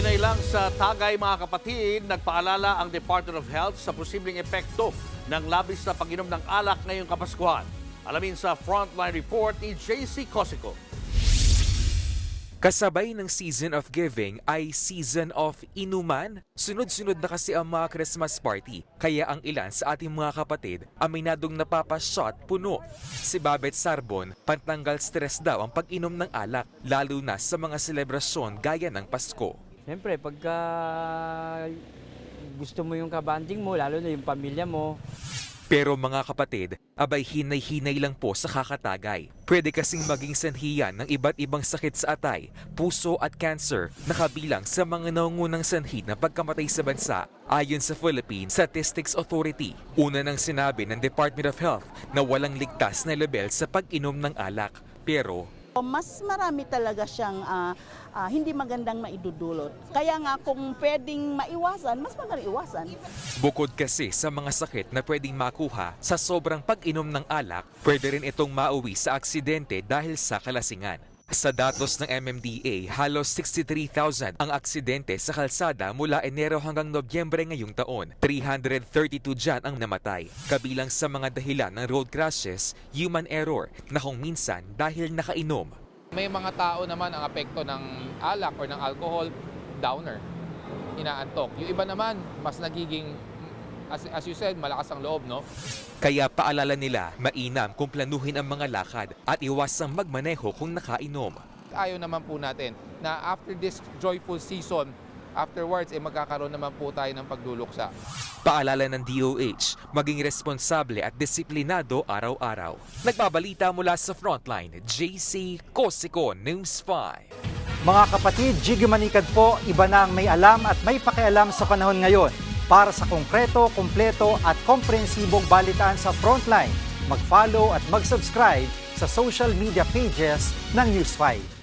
Kaugnay lang sa Tagay mga kapatid, nagpaalala ang Department of Health sa posibleng epekto ng labis na pag-inom ng alak ngayong Kapaskuhan. Alamin sa Frontline Report ni JC Cosico. Kasabay ng season of giving ay season of inuman. Sunod-sunod na kasi ang mga Christmas party. Kaya ang ilan sa ating mga kapatid aminadong napapashot puno. Si Babet Sarbon, pantanggal stress daw ang pag-inom ng alak, lalo na sa mga selebrasyon gaya ng Pasko. Siyempre, pagka gusto mo yung kabanding mo, lalo na yung pamilya mo. Pero mga kapatid, abay hinay-hinay lang po sa kakatagay. Pwede kasing maging sanhiyan ng iba't ibang sakit sa atay, puso at cancer na kabilang sa mga naungunang sanhi ng pagkamatay sa bansa ayon sa Philippine Statistics Authority. Una nang sinabi ng Department of Health na walang ligtas na level sa pag-inom ng alak. Pero mas marami talaga siyang hindi magandang maidudulot. Kaya nga kung pwedeng maiwasan, mas magandang iwasan. bukod kasi sa mga sakit na pwedeng makuha sa sobrang pag-inom ng alak, pwede rin itong mauwi sa aksidente dahil sa kalasingan. Sa datos ng MMDA, halos 63,000 ang aksidente sa kalsada mula Enero hanggang Nobyembre ngayong taon. 332 dyan ang namatay. Kabilang sa mga dahilan ng road crashes, human error na kung minsan dahil nakainom. May mga tao naman ang apekto ng alak or ng alcohol, downer, inaantok. Yung iba naman, mas nagiging, as you said, malakas ang loob, no? Kaya paalala nila, mainam kung planuhin ang mga lakad at iwasang magmaneho kung nakainom. Ayaw naman po natin na after this joyful season, afterwards, magkakaroon naman po tayo ng pagduluksa. Paalala ng DOH, maging responsable at disiplinado araw-araw. Nagbabalita mula sa Frontline, JC Cosico, News 5. Mga kapatid, Jiggy Manikad po, iba na ang may alam at may pakialam sa panahon ngayon. Para sa konkreto, kumpleto at komprehensibong balitaan sa Frontline, mag-follow at mag-subscribe sa social media pages ng News 5.